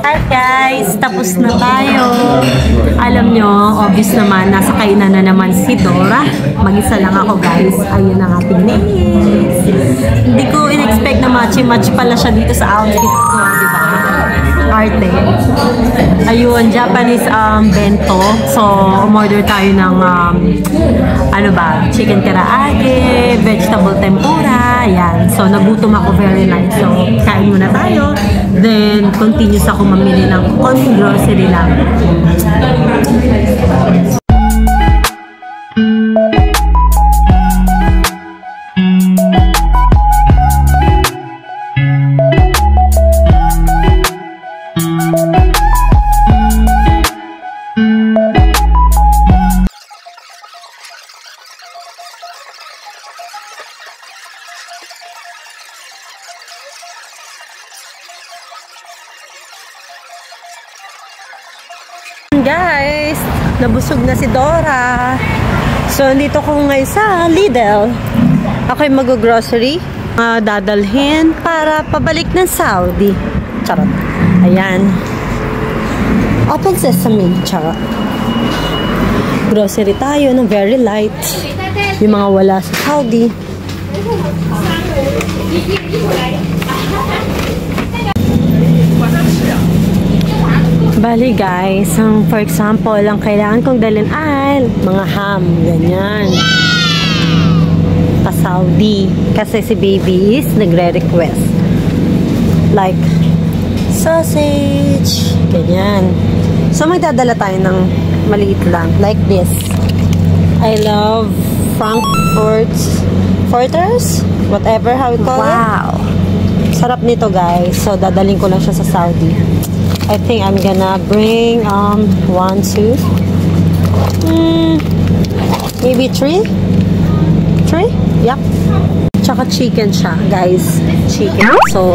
Hi guys! Tapos na tayo. Alam nyo, obvious naman, nasa kainan na naman si Dora. Mag-isa lang ako guys. Ayun ang ating nails. Hindi ko in-expect na matchy-match pala siya dito sa outfit ko. Diba? Arte. Ayun, Japanese bento. So, umorder tayo ng ano ba? Chicken karaage, vegetable tempura. Ayan. So, nagutom ako very nice. So, kain muna tayo. Then, continuous ako mamili ng konting grocery lang. Guys, nabusog na si Dora. So, nandito ko ngayon sa Lidl. Ako'y mag-grocery. Dadalhin para pabalik ng Saudi. Charot. Ayan. Open sesame. Charot. Grocery tayo ng very light. Yung mga wala sa Saudi. Bali guys, for example, ang kailangan kong dalhin ay mga ham, ganyan. Pa-Saudi. Kasi si baby is nagre-request. Like, sausage, ganyan. So, magdadala tayo ng maliit lang. Like this. I love Frankfurters, whatever how we call it. Wow! Sarap nito guys. So, dadalhin ko lang siya sa Saudi. I think I'm gonna bring 1, 2 maybe 3. Yep. Tsaka chicken siya guys, chicken. So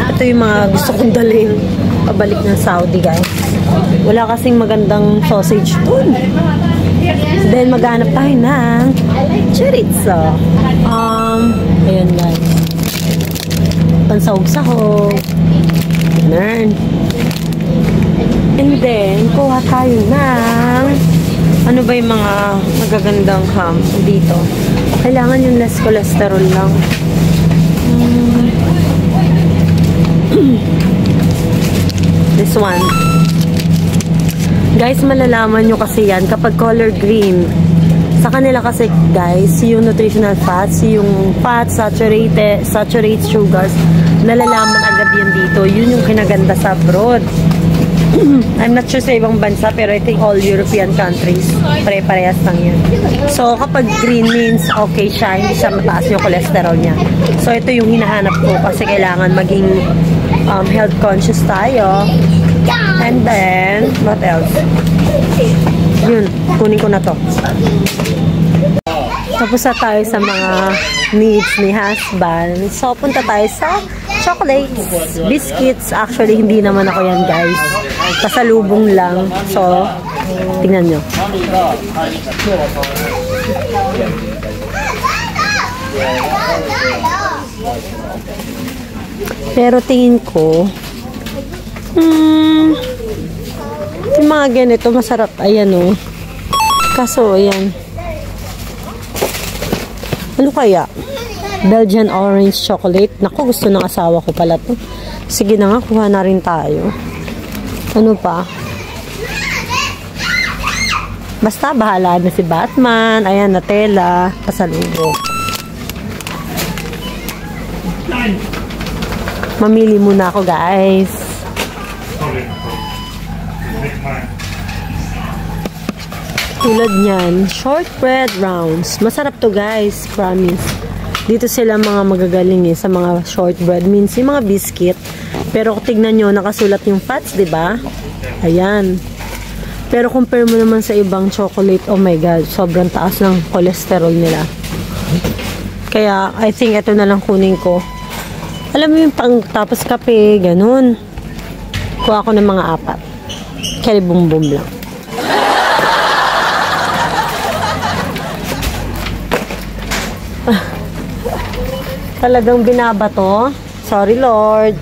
ito yung mga gusto kong dalhin pabalik ng Saudi guys. Wala kasing magandang sausage dun. Then maghanap tayo ng chorizo. Ayan guys, pansahog-sahog. Ganun. And then, kuha tayo ng ano ba yung mga magagandang ham dito. Kailangan yung less cholesterol lang. This one. Guys, malalaman nyo kasi yan kapag color green. Sa kanila kasi, guys, yung nutritional fats, yung fats, saturated sugars, nalalaman agad yan dito. Yun yung kinaganda sa abroad. I'm not sure sa ibang bansa, pero I think all European countries, pare-parehas lang yan. So, kapag green means okay siya, hindi siya mataas yung cholesterol niya. So, ito yung hinahanap ko kasi kailangan maging health conscious tayo. And then, what else? Yun, kunin ko na to. Tapos na tayo sa mga needs ni husband. So, punta tayo sa chocolates, biscuits. Actually, hindi naman ako yan, guys. Pasalubong lang. So, tingnan nyo. Pero tingin ko, yung mga ganito, masarap. Ayan, oh. Kaso, ayan. Ano kaya? Belgian orange chocolate. Naku, gusto ng asawa ko pala to. Sige na nga, kuha na rin tayo. Ano pa? Basta, bahala na si Batman. Ayan, Nutella. Pasalubong. Mamili muna ako, guys. Tulad niyan, shortbread rounds. Masarap to guys, promise. Dito sila mga magagaling sa mga shortbread. Means yung mga biscuit. Pero kung tignan nyo, nakasulat yung fats, diba? Ayan. Pero compare mo naman sa ibang chocolate, oh my god, sobrang taas ng cholesterol nila. Kaya, I think ito na lang kunin ko. Alam mo yung pang tapos kape, ganun. Kuha ko ng mga 4. Kaya bum-bum lang. Talagang binabato. Sorry, Lord.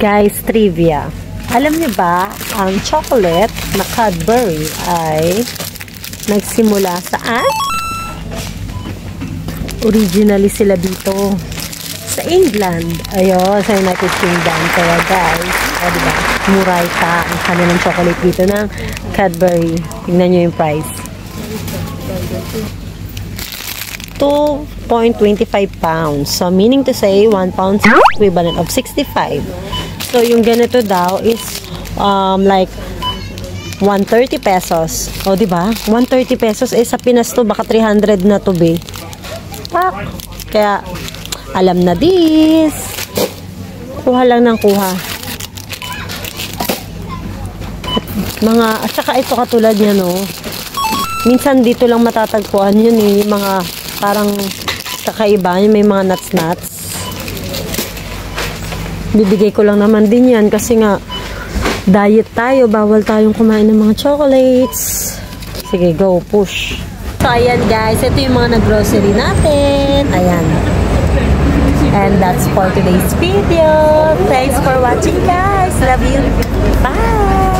Guys, trivia. Alam niyo ba, ang chocolate na Cadbury ay nagsimula saan? Originally sila dito sa England. Ayun, sa United Kingdom. Kaya guys, diba? Murayta ang kanilang chocolate dito ng Cadbury. Tingnan nyo yung price. 2.25 pounds. So, meaning to say, 1 pound equivalent of 65. So, yung ganito daw is like 130 pesos. O, diba? 130 pesos. Eh, sa Pinas to, baka 300 na to, be. Pak! Kaya, alam na this. Kuha lang ng kuha. At saka ito katulad niya, no? Minsan dito lang matatagpuan yun eh. Mga parang kakaiba. May mga nuts. Bibigay ko lang naman din yan kasi nga diet tayo. Bawal tayong kumain ng mga chocolates. Sige, go. Push. So, ayan guys. Ito yung mga nag-grocery natin. Ayan. And that's for today's video. Thanks for watching guys. Love you. Bye!